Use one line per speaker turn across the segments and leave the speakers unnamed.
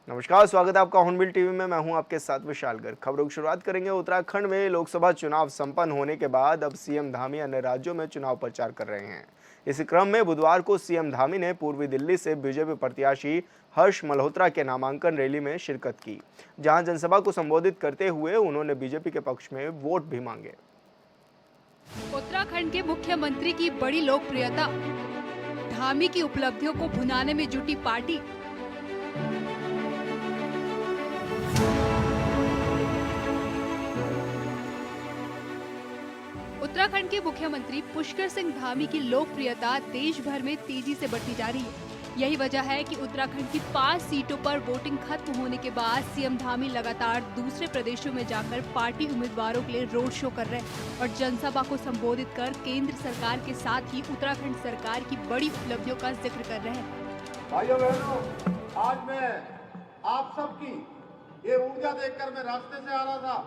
नमस्कार, स्वागत है आपका हॉर्नबिल टीवी में। मैं हूं आपके साथ विशाल गर्ग। खबरों की शुरुआत करेंगे। उत्तराखंड में लोकसभा चुनाव संपन्न होने के बाद अब सीएम धामी अन्य राज्यों में चुनाव प्रचार कर रहे हैं। इसी क्रम में बुधवार को सीएम धामी ने पूर्वी दिल्ली से बीजेपी प्रत्याशी हर्ष मल्होत्रा के नामांकन रैली में शिरकत की, जहां जनसभा को संबोधित करते हुए उन्होंने बीजेपी के पक्ष में वोट भी मांगे।
उत्तराखंड के मुख्यमंत्री की बड़ी लोकप्रियता, धामी की उपलब्धियों को भुनाने में जुटी पार्टी। उत्तराखंड के मुख्यमंत्री पुष्कर सिंह धामी की लोकप्रियता देश भर में तेजी से बढ़ती जा रही है। यही वजह है कि उत्तराखंड की 5 सीटों पर वोटिंग खत्म होने के बाद सीएम धामी लगातार दूसरे प्रदेशों में जाकर पार्टी उम्मीदवारों के लिए रोड शो कर रहे हैं और जनसभा को संबोधित कर केंद्र सरकार के साथ ही उत्तराखंड सरकार की बड़ी उपलब्धियों का जिक्र कर रहे हैं।
भाइयों बहनों, आज मैं आप सबकी ये ऊर्जा देखकर मैं रास्ते से आ रहा था।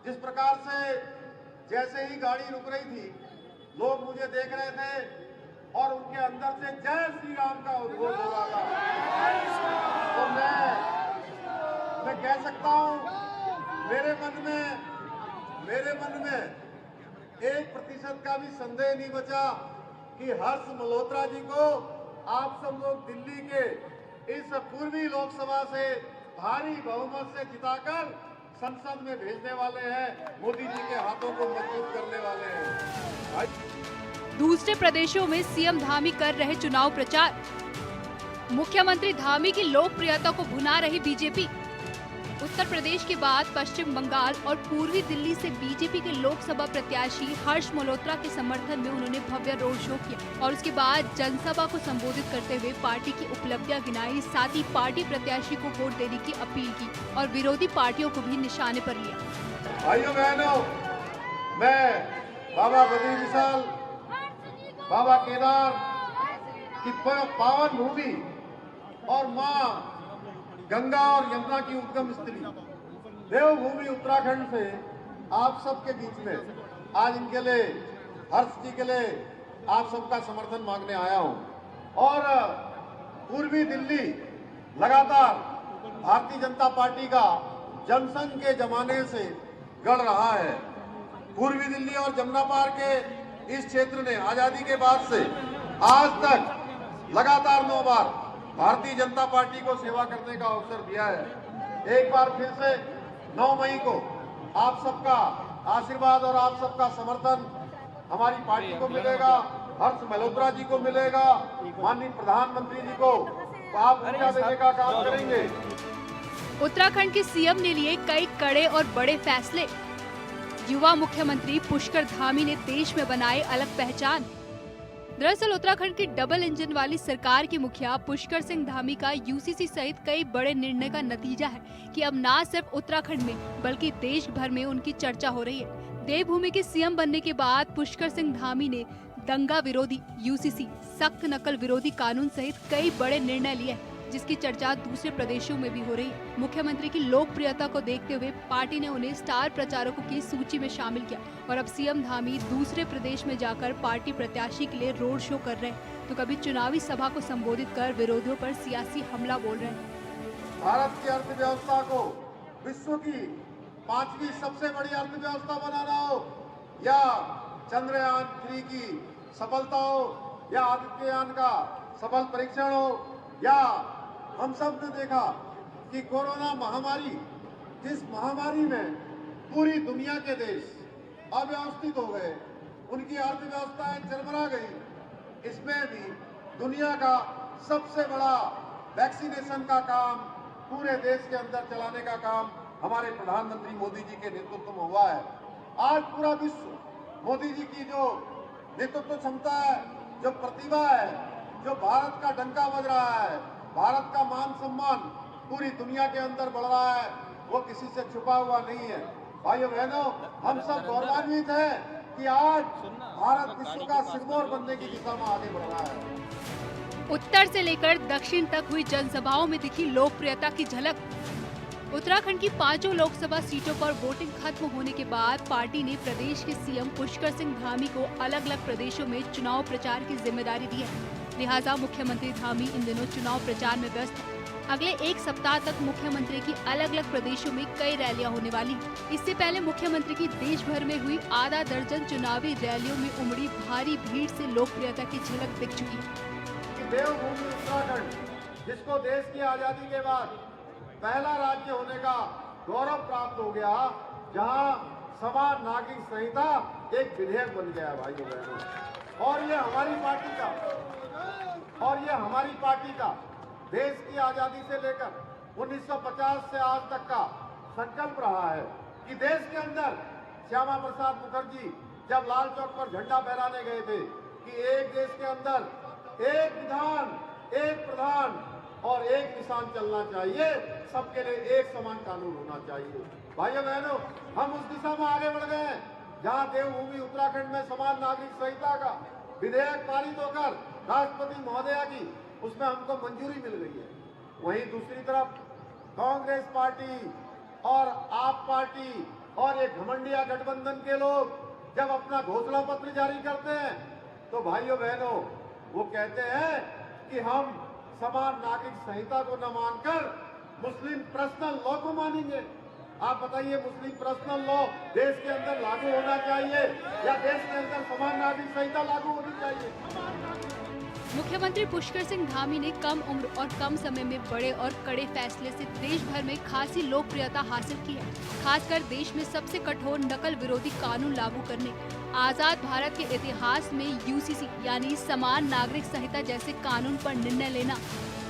जिस प्रकार से जैसे ही गाड़ी रुक रही थी, लोग मुझे देख रहे थे और उनके अंदर से जय श्री राम का उद्घोष हो रहा था। तो मैं कह सकता हूं, मेरे मन में 1% का भी संदेह नहीं बचा कि हर्ष मल्होत्रा जी को आप सब लोग दिल्ली के इस पूर्वी लोकसभा से भारी बहुमत से जिताकर संसद में भेजने वाले हैं, मोदी जी के हाथों को मजबूत करने वाले हैं।
दूसरे प्रदेशों में सीएम धामी कर रहे चुनाव प्रचार। मुख्यमंत्री धामी की लोकप्रियता को भुना रही बीजेपी। उत्तर प्रदेश के बाद पश्चिम बंगाल और पूर्वी दिल्ली से बीजेपी के लोकसभा प्रत्याशी हर्ष मल्होत्रा के समर्थन में उन्होंने भव्य रोड शो किया और उसके बाद जनसभा को संबोधित करते हुए पार्टी की उपलब्धियां गिनाई, साथ ही पार्टी प्रत्याशी को वोट देने की अपील की और विरोधी पार्टियों को भी निशाने पर लिया।
भाइयों बहनों, मैं बाबा बद्री विशाल, बाबा केदार की पावन भूमि और माँ गंगा और यमुना की उद्गम स्थली देवभूमि उत्तराखंड से आप सबके बीच में आज इनके लिए, हर्ष जी के लिए आप सबका समर्थन मांगने आया हूं। और पूर्वी दिल्ली लगातार भारतीय जनता पार्टी का जनसंघ के जमाने से गढ़ रहा है। पूर्वी दिल्ली और जमुना पार के इस क्षेत्र ने आजादी के बाद से आज तक लगातार 9 बार भारतीय जनता पार्टी को सेवा करने का अवसर दिया है। एक बार फिर से 9 मई को आप सबका आशीर्वाद और आप सबका समर्थन हमारी पार्टी को मिलेगा, हर्ष मल्होत्रा जी को मिलेगा, माननीय प्रधानमंत्री जी को आप ऊर्जा देने का काम करेंगे।
उत्तराखंड के सीएम ने लिए कई कड़े और बड़े फैसले। युवा मुख्यमंत्री पुष्कर धामी ने देश में बनाई अलग पहचान। दरअसल उत्तराखंड की डबल इंजन वाली सरकार के मुखिया पुष्कर सिंह धामी का यूसीसी सहित कई बड़े निर्णय का नतीजा है कि अब न सिर्फ उत्तराखंड में बल्कि देश भर में उनकी चर्चा हो रही है। देवभूमि के सीएम बनने के बाद पुष्कर सिंह धामी ने दंगा विरोधी यूसीसी, सख्त नकल विरोधी कानून सहित कई बड़े निर्णय लिए, जिसकी चर्चा दूसरे प्रदेशों में भी हो रही है। मुख्यमंत्री की लोकप्रियता को देखते हुए पार्टी ने उन्हें स्टार प्रचारकों की सूची में शामिल किया और अब सीएम धामी दूसरे प्रदेश में जाकर पार्टी प्रत्याशी के लिए रोड शो कर रहे हैं, तो कभी चुनावी सभा को संबोधित कर विरोधियों पर सियासी हमला बोल रहे हैं।
भारत की अर्थव्यवस्था को विश्व की 5वीं सबसे बड़ी अर्थव्यवस्था बनाना हो, या चंद्रयान 3 की सफलता हो, या आदित्ययान का सफल परीक्षण हो, या हम सब ने देखा कि कोरोना महामारी, जिस महामारी में पूरी दुनिया के देश अव्यवस्थित हो गए, उनकी अर्थव्यवस्थाएं चरमरा गई। इसमें भी दुनिया का सबसे बड़ा वैक्सीनेशन का काम पूरे देश के अंदर चलाने का काम हमारे प्रधानमंत्री मोदी जी के नेतृत्व में हुआ है। आज पूरा विश्व मोदी जी की जो नेतृत्व क्षमता है, जो प्रतिभा है, जो भारत का डंका बज रहा है, भारत का मान सम्मान पूरी दुनिया के अंदर बढ़ रहा है, वो किसी से छुपा हुआ नहीं है। भाइयों बहनों, हम सब गौरवान्वित हैं कि आज भारत विश्व का सिरमौर बनने की दिशा में आगे बढ़ रहा है।
उत्तर से लेकर दक्षिण तक हुई जनसभाओं में दिखी लोकप्रियता की झलक। उत्तराखंड की 5 लोकसभा सीटों पर वोटिंग खत्म होने के बाद पार्टी ने प्रदेश के सीएम पुष्कर सिंह धामी को अलग अलग प्रदेशों में चुनाव प्रचार की जिम्मेदारी दी है। लिहाजा मुख्यमंत्री धामी इन दिनों चुनाव प्रचार में व्यस्त हैं। अगले एक सप्ताह तक मुख्यमंत्री की अलग अलग प्रदेशों में कई रैलियां होने वाली। इससे पहले मुख्यमंत्री की देश भर में हुई आधा दर्जन चुनावी रैलियों में उमड़ी भारी भीड़ से लोकप्रियता की झलक दिख चुकी है।
कि देवभूमि उत्तराखंड, जिसको देश की आजादी के बाद पहला राज्य होने का गौरव प्राप्त हो गया, जहां समान नागरिक संहिता एक विधेयक बन गया भाइयों बहनों, और ये हमारी पार्टी का देश की आजादी से लेकर 1950 से आज तक का संकल्प रहा है कि देश के अंदर श्यामा प्रसाद मुखर्जी जब लाल चौक पर झंडा फहराने गए थे कि एक देश के अंदर एक विधान, एक प्रधान और एक निशान चलना चाहिए, सबके लिए एक समान कानून होना चाहिए। भाइयों बहनों, हम उस दिशा में आगे बढ़ गए हैं जहां देवभूमि उत्तराखंड में समान नागरिक संहिता का विधेयक पारित होकर राष्ट्रपति महोदया की उसमें हमको मंजूरी मिल गई है। वहीं दूसरी तरफ कांग्रेस पार्टी और आप पार्टी और ये घमंडिया गठबंधन के लोग जब अपना घोषणा पत्र जारी करते हैं तो भाइयों बहनों वो कहते हैं कि हम समान नागरिक संहिता को न मानकर मुस्लिम पर्सनल लॉ को मानेंगे। आप बताइए, मुस्लिम पर्सनल लॉ देश के अंदर लागू होना चाहिए या देश के अंदर समान नागरिक संहिता लागू होनी चाहिए?
मुख्यमंत्री पुष्कर सिंह धामी ने कम उम्र और कम समय में बड़े और कड़े फैसले से देश भर में खासी लोकप्रियता हासिल की है। खासकर देश में सबसे कठोर नकल विरोधी कानून लागू करने, आजाद भारत के इतिहास में यूसीसी यानी समान नागरिक संहिता जैसे कानून पर निर्णय लेना,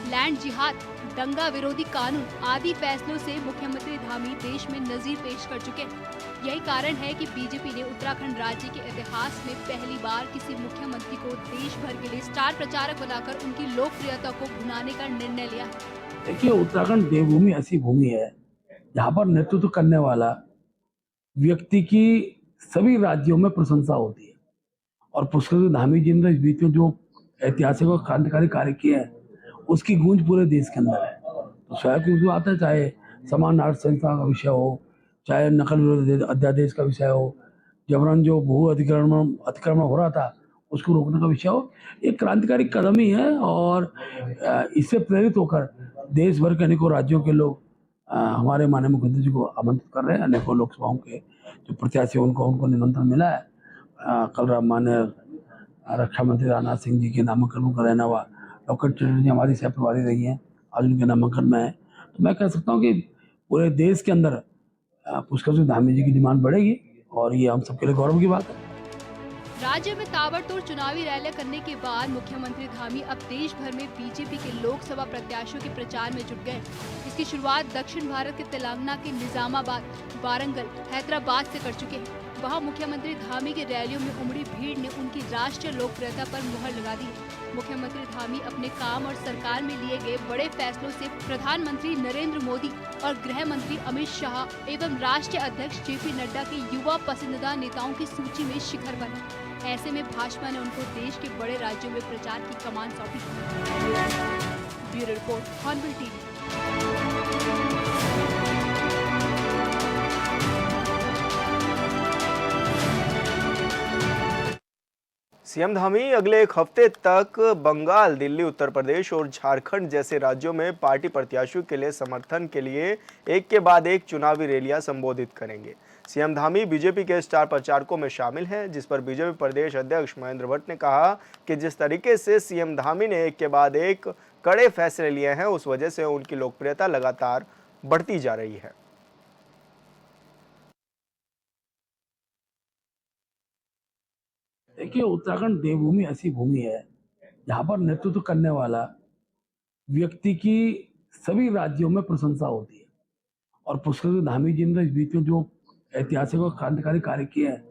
लैंड जिहाद, दंगा विरोधी कानून आदि फैसलों से मुख्यमंत्री धामी देश में नजीर पेश कर चुके हैं। यही कारण है कि बीजेपी ने उत्तराखंड राज्य के इतिहास में पहली बार किसी मुख्यमंत्री को देश भर के लिए स्टार प्रचारक बनाकर उनकी लोकप्रियता को भुनाने का निर्णय लिया है।
देखिए, उत्तराखंड देवभूमि ऐसी भूमि है जहाँ पर नेतृत्व करने वाला व्यक्ति की सभी राज्यों में प्रशंसा होती है, और पुष्कर सिंह धामी जी ने इस बीच में जो ऐतिहासिक और क्रांतिकारी कार्य किए हैं उसकी गूंज पूरे देश के अंदर है। तो स्वयं की बात है, चाहे समान नागरिक संहिता का विषय हो, चाहे नकल विरोधी अध्यादेश का विषय हो, जबरन जो भू अतिक्रमण हो रहा था उसको रोकने का विषय हो, एक क्रांतिकारी कदम ही है। और इससे प्रेरित होकर देश भर के अनेकों राज्यों के लोग हमारे माननीय मुख्यमंत्री जी को आमंत्रित कर रहे हैं। अनेकों लोकसभाओं के जो प्रत्याशी उनको निमंत्रण मिला है। कल माननीय रक्षा मंत्री राजनाथ सिंह जी के नामांकन का रहना हुआ, डॉक्टर चटर्जी हमारी सह प्रभारी रही हैं, आज उनके नामांकन में है। तो मैं कह सकता हूँ कि पूरे देश के अंदर पुष्कर सिंह धामी जी की डिमांड बढ़ेगी और ये हम सबके लिए गौरव की बात है।
राज्य में ताबड़तोड़ चुनावी रैलियां करने के बाद मुख्यमंत्री धामी अब देश भर में बीजेपी के लोकसभा प्रत्याशियों के प्रचार में जुट गए। इसकी शुरुआत दक्षिण भारत के तेलंगाना के निजामाबाद, वारंगल, हैदराबाद से कर चुके हैं। वहां मुख्यमंत्री धामी की रैलियों में उमड़ी भीड़ ने उनकी राष्ट्रीय लोकप्रियता पर मुहर लगा दी। मुख्यमंत्री धामी अपने काम और सरकार में लिए गए बड़े फैसलों से प्रधानमंत्री नरेंद्र मोदी और गृह मंत्री अमित शाह एवं राष्ट्रीय अध्यक्ष जेपी नड्डा के युवा पसंदीदा नेताओं की सूची में शिखर बने। ऐसे में भाजपा ने उनको देश के बड़े राज्यों में प्रचार की कमान सौंपी। Bureau report, hornbill TV.
CM Dhami अगले एक हफ्ते तक बंगाल, दिल्ली, उत्तर प्रदेश और झारखंड जैसे राज्यों में पार्टी प्रत्याशियों के लिए समर्थन के लिए एक के बाद एक चुनावी रैलियां संबोधित करेंगे। सीएम धामी बीजेपी के स्टार प्रचारकों में शामिल हैं, जिस पर बीजेपी प्रदेश अध्यक्ष महेंद्र भट्ट ने कहा कि जिस तरीके से सीएम धामी ने एक के बाद एक कड़े फैसले लिए हैं, उस वजह से उनकी लोकप्रियता लगातार बढ़ती जा रही है।
देखिए, उत्तराखंड देवभूमि ऐसी भूमि है जहाँ पर नेतृत्व करने वाला व्यक्ति की सभी राज्यों में प्रशंसा होती है, और पुष्कर सिंह धामी जी ने इस बीच में जो ऐतिहासिक और क्रांतिकारी कार्य किए हैं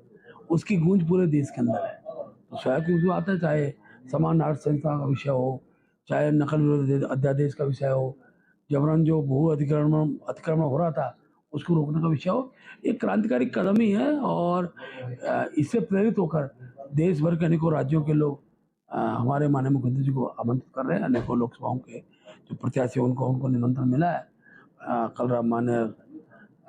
उसकी गूंज पूरे देश के अंदर है। तो स्वयं की बात है, चाहे समान नागरिक संहिता का विषय हो, चाहे नकल विरोधी अध्यादेश का विषय हो, जबरन जो भू अतिक्रमण हो रहा था उसको रोकने का विषय हो, एक क्रांतिकारी कदम ही है। और इससे प्रेरित होकर देश भर के अनेकों राज्यों के लोग हमारे माननीय मुख्यमंत्री जी को आमंत्रित कर रहे हैं। अनेकों लोकसभाओं के जो प्रत्याशी उनको निमंत्रण मिला है। कल माननीय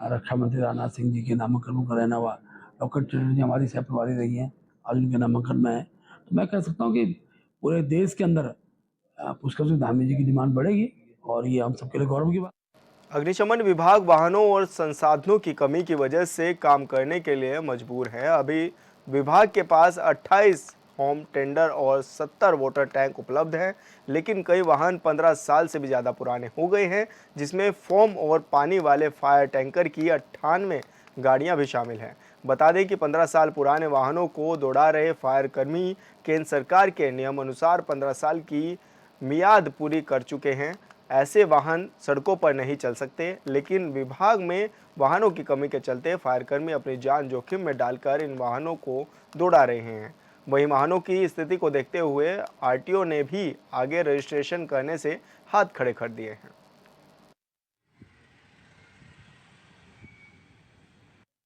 रक्षा मंत्री राजनाथ सिंह जी के नामांकन का रहना हुआ, डॉक्टर चटर्जी हमारी सह प्रभारी रही हैं, आज उनके नामांकन में है। तो मैं कह सकता हूँ कि पूरे देश के अंदर पुष्कर सिंह धामी जी की डिमांड बढ़ेगी और ये हम सबके लिए गौरव की बात।
अग्निशमन विभाग वाहनों और संसाधनों की कमी की वजह से काम करने के लिए मजबूर है। अभी विभाग के पास 28 होम टेंडर और 70 वाटर टैंक उपलब्ध हैं, लेकिन कई वाहन 15 साल से भी ज़्यादा पुराने हो गए हैं, जिसमें फोम और पानी वाले फायर टैंकर की 98 गाड़ियां भी शामिल हैं। बता दें कि 15 साल पुराने वाहनों को दौड़ा रहे फायर कर्मी केंद्र सरकार के नियम अनुसार 15 साल की मियाद पूरी कर चुके हैं। ऐसे वाहन सड़कों पर नहीं चल सकते, लेकिन विभाग में वाहनों की कमी के चलते फायरकर्मी अपनी जान जोखिम में डालकर इन वाहनों को दौड़ा रहे हैं। वहीं वाहनों की स्थिति को देखते हुए आरटीओ ने भी आगे रजिस्ट्रेशन करने से हाथ खड़े कर दिए हैं।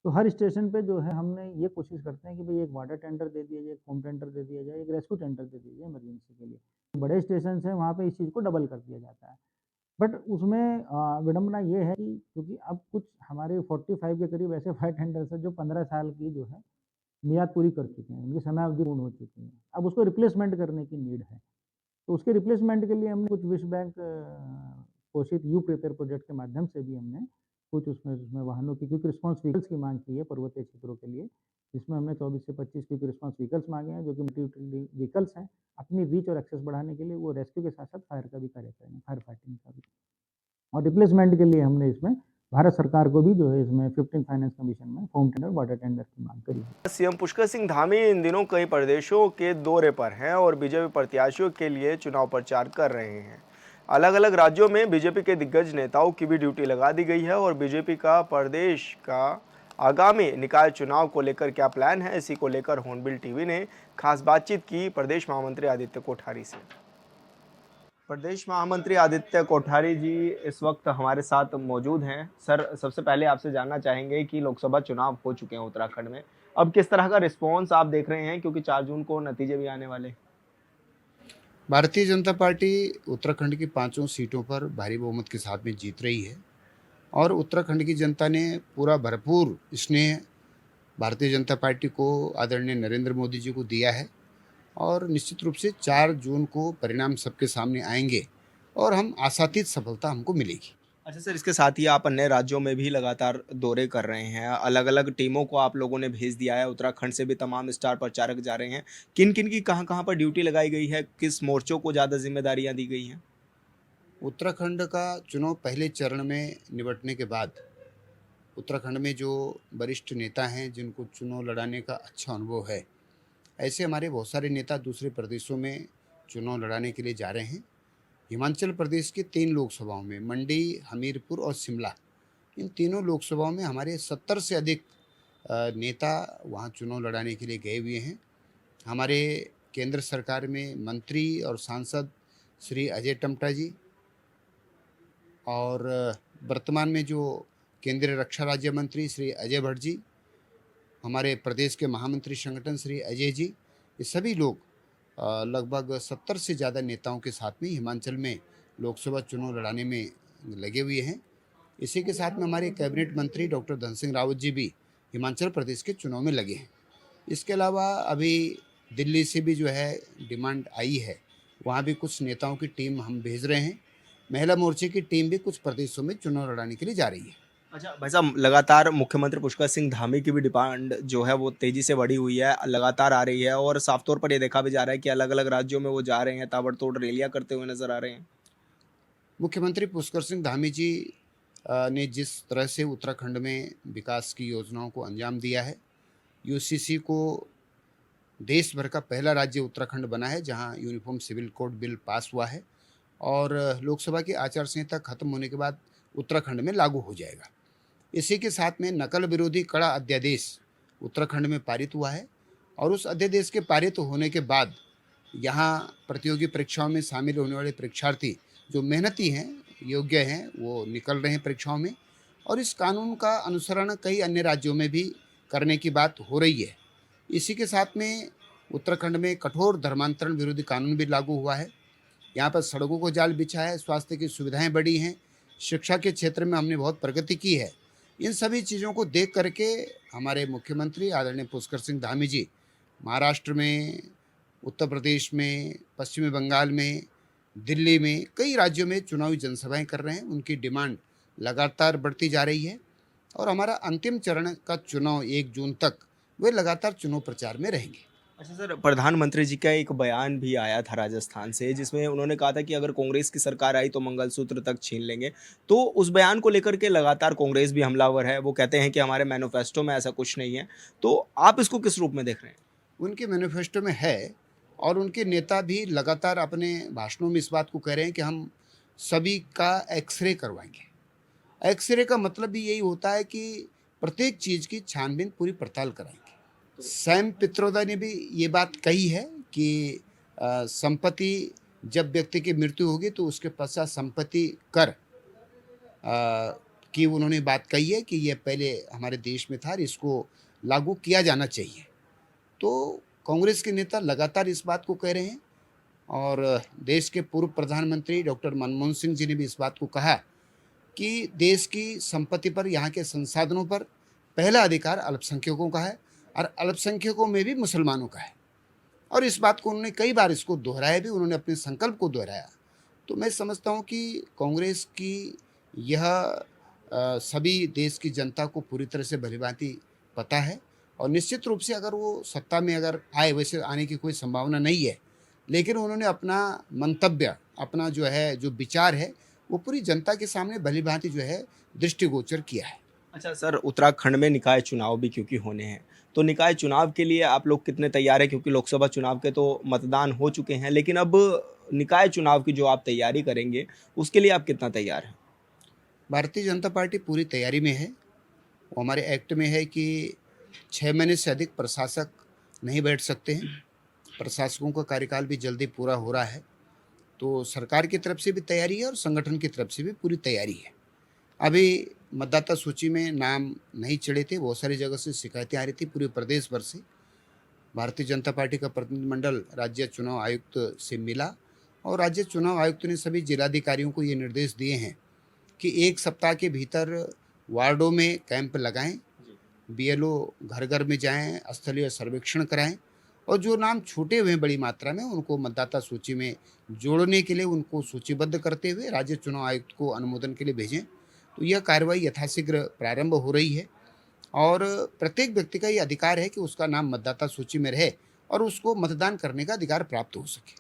तो हर स्टेशन पे जो है हमने ये कोशिश करते हैं कि भाई एक वाटर टेंडर दे दिया जाए, एक होम टेंडर दे दिया जाए, एक रेस्क्यू टेंडर दे दिया जाए इमरजेंसी के लिए। बड़े स्टेशन हैं वहाँ पे इस चीज़ को डबल कर दिया जाता है। बट उसमें विडंबना ये है कि क्योंकि अब कुछ हमारे 45 के करीब ऐसे फायर टेंडर्स हैं जो 15 साल की जो है मियाद पूरी कर चुके हैं, उनकी समयावधि पूर्ण हो चुकी है। अब उसको रिप्लेसमेंट करने की नीड है। तो उसके रिप्लेसमेंट के लिए हमने कुछ विश्व बैंक पोषित यू प्रिपेयर प्रोजेक्ट के माध्यम से भी हमने कुछ उसमें उसमें वाहनों की क्विक रिस्पॉन्स व्हीकल्स की मांग की है पर्वतीय क्षेत्रों के लिए, जिसमें हमने 24 से 25 क्विक रिस्पॉन्स व्हीकल्स मांगे हैं, जो कि मल्टी यूटिलिटी व्हीकल्स हैं। अपनी रीच और एक्सेस बढ़ाने के लिए वो रेस्क्यू के साथ साथ फायर का भी कार्य करेंगे, फायर फाइटिंग का भी। और रिप्लेसमेंट के लिए हमने इसमें भारत सरकार को भी जो है इसमें 15 फाइनेंस कमीशन में होम टेंडर वाटर टेंडर की मांग करी है।
सीएम पुष्कर सिंह धामी इन दिनों कई प्रदेशों के दौरे पर हैं और बीजेपी प्रत्याशियों के लिए चुनाव प्रचार कर रहे हैं। अलग अलग राज्यों में बीजेपी के दिग्गज नेताओं की भी ड्यूटी लगा दी गई है और बीजेपी का प्रदेश का आगामी निकाय चुनाव को लेकर क्या प्लान है, इसी को लेकर हॉर्नबिल टीवी ने खास बातचीत की प्रदेश महामंत्री आदित्य कोठारी से। प्रदेश महामंत्री आदित्य कोठारी जी इस वक्त हमारे साथ मौजूद हैं। सर, सबसे पहले आपसे जानना चाहेंगे कि लोकसभा चुनाव हो चुके हैं उत्तराखंड में, अब किस तरह का रिस्पॉन्स आप देख रहे हैं, क्योंकि 4 जून को नतीजे भी आने वाले हैं।
भारतीय जनता पार्टी उत्तराखंड की 5 सीटों पर भारी बहुमत के साथ में जीत रही है और उत्तराखंड की जनता ने पूरा भरपूर स्नेह भारतीय जनता पार्टी को आदरणीय नरेंद्र मोदी जी को दिया है और निश्चित रूप से 4 जून को परिणाम सबके सामने आएंगे और हम आशातीत सफलता हमको मिलेगी।
अच्छा सर, इसके साथ ही आप अन्य राज्यों में भी लगातार दौरे कर रहे हैं, अलग अलग टीमों को आप लोगों ने भेज दिया है, उत्तराखंड से भी तमाम स्टार प्रचारक जा रहे हैं। किन किन की कहाँ कहाँ पर ड्यूटी लगाई गई है, किस मोर्चों को ज़्यादा जिम्मेदारियाँ दी गई हैं?
उत्तराखंड का चुनाव पहले चरण में निपटने के बाद उत्तराखंड में जो वरिष्ठ नेता हैं जिनको चुनाव लड़ाने का अच्छा अनुभव है, ऐसे हमारे बहुत सारे नेता दूसरे प्रदेशों में चुनाव लड़ाने के लिए जा रहे हैं। हिमाचल प्रदेश के 3 लोकसभाओं में मंडी, हमीरपुर और शिमला, इन तीनों लोकसभाओं में हमारे 70 से अधिक नेता वहाँ चुनाव लड़ाने के लिए गए हुए हैं। हमारे केंद्र सरकार में मंत्री और सांसद श्री अजय टम्टा जी और वर्तमान में जो केंद्रीय रक्षा राज्य मंत्री श्री अजय भट्ट जी, हमारे प्रदेश के महामंत्री संगठन श्री अजय जी, ये सभी लोग लगभग 70 से ज़्यादा नेताओं के साथ में हिमाचल में लोकसभा चुनाव लड़ाने में लगे हुए हैं। इसी के साथ में हमारे कैबिनेट मंत्री डॉक्टर धन सिंह रावत जी भी हिमाचल प्रदेश के चुनाव में लगे हैं। इसके अलावा अभी दिल्ली से भी जो है डिमांड आई है, वहाँ भी कुछ नेताओं की टीम हम भेज रहे हैं। महिला मोर्चे की टीम भी कुछ प्रदेशों में चुनाव लड़ाने के लिए जा रही है।
अच्छा भाई साहब, लगातार मुख्यमंत्री पुष्कर सिंह धामी की भी डिमांड जो है वो तेजी से बढ़ी हुई है, लगातार आ रही है और साफ तौर पर ये देखा भी जा रहा है कि अलग अलग राज्यों में वो जा रहे हैं, ताबड़तोड़ रैलियां करते हुए नजर आ रहे हैं।
मुख्यमंत्री पुष्कर सिंह धामी जी ने जिस तरह से उत्तराखंड में विकास की योजनाओं को अंजाम दिया है, यूसीसी को देश भर का पहला राज्य उत्तराखंड बना है जहां uniform civil code bill pass हुआ है और लोकसभा की आचार संहिता खत्म होने के बाद उत्तराखंड में लागू हो जाएगा। इसी के साथ में नकल विरोधी कड़ा अध्यादेश उत्तराखंड में पारित हुआ है और उस अध्यादेश के पारित होने के बाद यहाँ प्रतियोगी परीक्षाओं में शामिल होने वाले परीक्षार्थी जो मेहनती हैं, योग्य हैं, वो निकल रहे हैं परीक्षाओं में और इस कानून का अनुसरण कई अन्य राज्यों में भी करने की बात हो रही है। इसी के साथ में उत्तराखंड में कठोर धर्मांतरण विरोधी कानून भी लागू हुआ है। यहाँ पर सड़कों को जाल बिछा है, स्वास्थ्य की सुविधाएं बढ़ी हैं, शिक्षा के क्षेत्र में हमने बहुत प्रगति की है। इन सभी चीज़ों को देख करके हमारे मुख्यमंत्री आदरणीय पुष्कर सिंह धामी जी महाराष्ट्र में, उत्तर प्रदेश में, पश्चिमी बंगाल में दिल्ली में, कई राज्यों में चुनावी जनसभाएं कर रहे हैं। उनकी डिमांड लगातार बढ़ती जा रही है और हमारा अंतिम चरण का चुनाव 1 जून तक वे लगातार चुनाव प्रचार में रहेंगे।
अच्छा सर, प्रधानमंत्री जी का एक बयान भी आया था राजस्थान से, जिसमें उन्होंने कहा था कि अगर कांग्रेस की सरकार आई तो मंगलसूत्र तक छीन लेंगे। तो उस बयान को लेकर के लगातार कांग्रेस भी हमलावर है। वो कहते हैं कि हमारे मैनिफेस्टो में ऐसा कुछ नहीं है। तो आप इसको किस रूप में देख रहे हैं?
उनके मैनिफेस्टो में है और उनके नेता भी लगातार अपने भाषणों में इस बात को कह रहे हैं कि हम सभी का एक्सरे करवाएंगे। एक्सरे का मतलब भी यही होता है कि प्रत्येक चीज़ की छानबीन पूरी पड़ताल कराएंगे। सैम पित्रोदा ने भी ये बात कही है कि संपत्ति जब व्यक्ति की मृत्यु होगी तो उसके पश्चात संपत्ति कर की उन्होंने बात कही है कि ये पहले हमारे देश में था और इसको लागू किया जाना चाहिए। तो कांग्रेस के नेता लगातार इस बात को कह रहे हैं और देश के पूर्व प्रधानमंत्री डॉक्टर मनमोहन सिंह जी ने भी इस बात को कहा कि देश की संपत्ति पर, यहाँ के संसाधनों पर पहला अधिकार अल्पसंख्यकों का है और अल्पसंख्यकों में भी मुसलमानों का है। और इस बात को उन्होंने कई बार इसको दोहराया भी, उन्होंने अपने संकल्प को दोहराया। तो मैं समझता हूँ कि कांग्रेस की यह सभी देश की जनता को पूरी तरह से भलीभांति पता है और निश्चित रूप से अगर वो सत्ता में अगर आए, वैसे आने की कोई संभावना नहीं है, लेकिन उन्होंने अपना मंतव्य, अपना जो है, जो विचार है, वो पूरी जनता के सामने भलीभांति जो है दृष्टिगोचर किया है।
अच्छा सर, उत्तराखंड में निकाय चुनाव भी क्योंकि होने हैं, तो निकाय चुनाव के लिए आप लोग कितने तैयार हैं? क्योंकि लोकसभा चुनाव के तो मतदान हो चुके हैं, लेकिन अब निकाय चुनाव की जो आप तैयारी करेंगे, उसके लिए आप कितना तैयार हैं?
भारतीय जनता पार्टी पूरी तैयारी में है। वो हमारे एक्ट में है कि 6 महीने से अधिक प्रशासक नहीं बैठ सकते हैं। प्रशासकों का कार्यकाल भी जल्दी पूरा हो रहा है। तो सरकार की तरफ से भी तैयारी है और संगठन की तरफ से भी पूरी तैयारी है। अभी मतदाता सूची में नाम नहीं चढ़े थे, बहुत सारी जगह से शिकायतें आ रही थी पूरे प्रदेश भर से। भारतीय जनता पार्टी का प्रतिनिधिमंडल राज्य चुनाव आयुक्त से मिला और राज्य चुनाव आयुक्त ने सभी जिलाधिकारियों को ये निर्देश दिए हैं कि 1 सप्ताह के भीतर वार्डों में कैंप लगाएं, बीएलओ घर घर में जाएं, स्थलीय सर्वेक्षण कराएं और जो नाम छूटे हुए हैं बड़ी मात्रा में, उनको मतदाता सूची में जोड़ने के लिए उनको सूचीबद्ध करते हुए राज्य चुनाव आयुक्त को अनुमोदन के लिए भेजें। तो यह कार्रवाई यथाशीघ्र प्रारंभ हो रही है और प्रत्येक व्यक्ति का ये अधिकार है कि उसका नाम मतदाता सूची में रहे और उसको मतदान करने का अधिकार प्राप्त हो सके।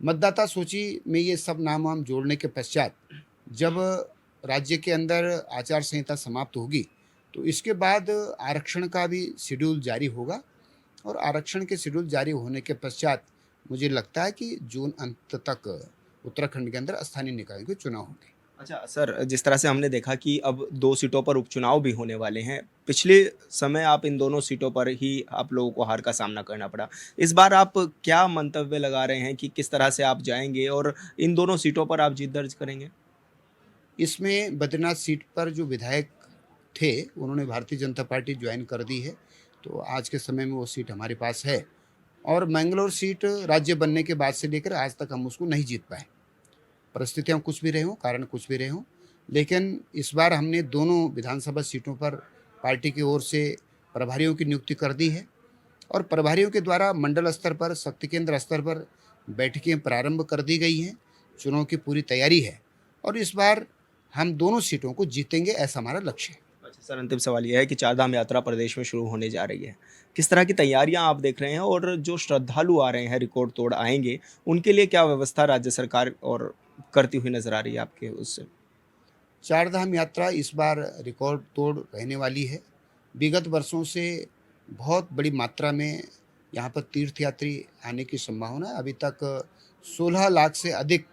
मतदाता सूची में ये सब नाम वाम जोड़ने के पश्चात जब राज्य के अंदर आचार संहिता समाप्त होगी तो इसके बाद आरक्षण का भी शेड्यूल जारी होगा और आरक्षण के शेड्यूल जारी होने के पश्चात मुझे लगता है कि जून अंत तक उत्तराखंड के अंदर स्थानीय निकायों के चुनाव होंगे।
अच्छा सर, जिस तरह से हमने देखा कि अब 2 सीटों पर उपचुनाव भी होने वाले हैं, पिछले समय आप इन दोनों सीटों पर ही आप लोगों को हार का सामना करना पड़ा। इस बार आप क्या मंतव्य लगा रहे हैं कि किस तरह से आप जाएंगे और इन दोनों सीटों पर आप जीत दर्ज करेंगे?
इसमें बद्रीनाथ सीट पर जो विधायक थे उन्होंने भारतीय जनता पार्टी ज्वाइन कर दी है, तो आज के समय में वो सीट हमारे पास है और मैंगलोर सीट राज्य बनने के बाद से लेकर आज तक हम उसको नहीं जीत पाए। परिस्थितियाँ कुछ भी रहे हों, कारण कुछ भी रहे हों, लेकिन इस बार हमने दोनों विधानसभा सीटों पर पार्टी की ओर से प्रभारियों की नियुक्ति कर दी है और प्रभारियों के द्वारा मंडल स्तर पर, शक्ति केंद्र स्तर पर बैठकें प्रारंभ कर दी गई हैं। चुनाव की पूरी तैयारी है और इस बार हम दोनों सीटों को जीतेंगे, ऐसा हमारा लक्ष्य है।
अच्छा सर, अंतिम सवाल यह है कि 4 धाम यात्रा प्रदेश में शुरू होने जा रही है। किस तरह की तैयारियां आप देख रहे हैं और जो श्रद्धालु आ रहे हैं, रिकॉर्ड तोड़ आएंगे, उनके लिए क्या व्यवस्था राज्य सरकार और करती हुई नजर आ रही है आपके उससे?
4 धाम यात्रा इस बार रिकॉर्ड तोड़ रहने वाली है। विगत वर्षों से बहुत बड़ी मात्रा में यहाँ पर तीर्थयात्री आने की संभावना है। अभी तक 16 लाख से अधिक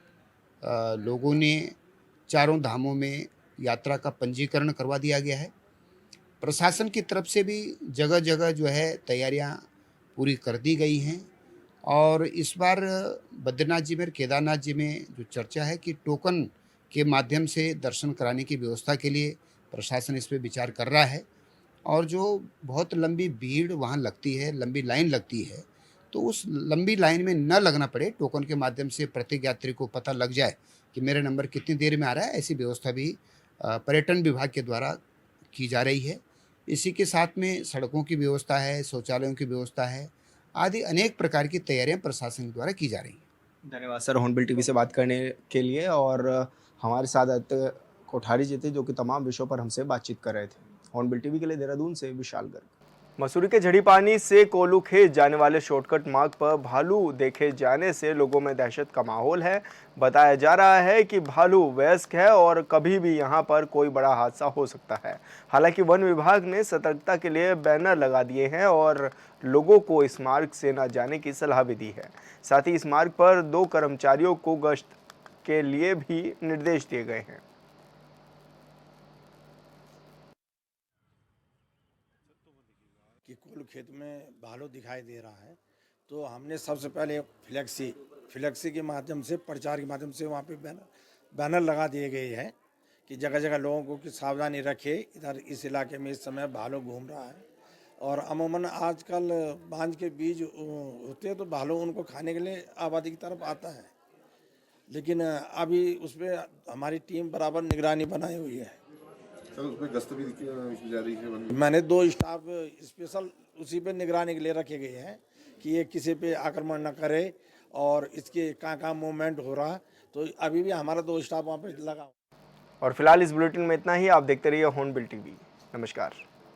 लोगों ने चारों धामों में यात्रा का पंजीकरण करवा दिया गया है। प्रशासन की तरफ से भी जगह जगह जो है तैयारियां पूरी कर दी गई हैं और इस बार बद्रीनाथ जी में, केदारनाथ जी में जो चर्चा है कि टोकन के माध्यम से दर्शन कराने की व्यवस्था के लिए प्रशासन इस पर विचार कर रहा है और जो बहुत लंबी भीड़ वहाँ लगती है, लंबी लाइन लगती है, तो उस लंबी लाइन में न लगना पड़े, टोकन के माध्यम से प्रत्येक यात्री को पता लग जाए कि मेरा नंबर कितनी देर में आ रहा है, ऐसी व्यवस्था भी पर्यटन विभाग के द्वारा की जा रही है। इसी के साथ में सड़कों की व्यवस्था है, शौचालयों की व्यवस्था है, आदि अनेक प्रकार की तैयारियां प्रशासन द्वारा की जा रही हैं।
धन्यवाद सर हॉर्नबिल टीवी से बात करने के लिए। और हमारे साथ आदित्य कोठारी जी थे जो कि तमाम विषयों पर हमसे बातचीत कर रहे थे। हॉर्नबिल टीवी के लिए देहरादून से विशाल गर्ग। मसूरी के झड़ी पानी से कोल्लू खेत जाने वाले शॉर्टकट मार्ग पर भालू देखे जाने से लोगों में दहशत का माहौल है। बताया जा रहा है कि भालू वयस्क है और कभी भी यहां पर कोई बड़ा हादसा हो सकता है। हालांकि वन विभाग ने सतर्कता के लिए बैनर लगा दिए हैं और लोगों को इस मार्ग से न जाने की सलाह भी दी है। साथ ही इस मार्ग पर 2 कर्मचारियों को गश्त के लिए भी निर्देश दिए गए हैं।
कि कोल्लू खेत में भालू दिखाई दे रहा है, तो हमने सबसे पहले फ्लैक्सी के माध्यम से, प्रचार के माध्यम से वहाँ पे बैनर लगा दिए गए हैं कि जगह जगह लोगों को कि सावधानी रखे, इधर इस इलाके में इस समय भालू घूम रहा है। और अमूमन आजकल बांज के बीज होते हैं तो भालू उनको खाने के लिए आबादी की तरफ आता है, लेकिन अभी उस पर हमारी टीम बराबर निगरानी बनाई हुई है।
सर उस पर गश्त भी की जा रही है।
मैंने 2 स्टाफ स्पेशल उसी पे निगरानी के लिए रखे गए हैं कि ये किसी पे आक्रमण न करे और इसके कहाँ मूवमेंट हो रहा, तो अभी भी हमारा 2 स्टाफ वहाँ पे लगा।
और फिलहाल इस बुलेटिन में इतना ही। आप देखते रहिए हॉर्नबिल टीवी। नमस्कार।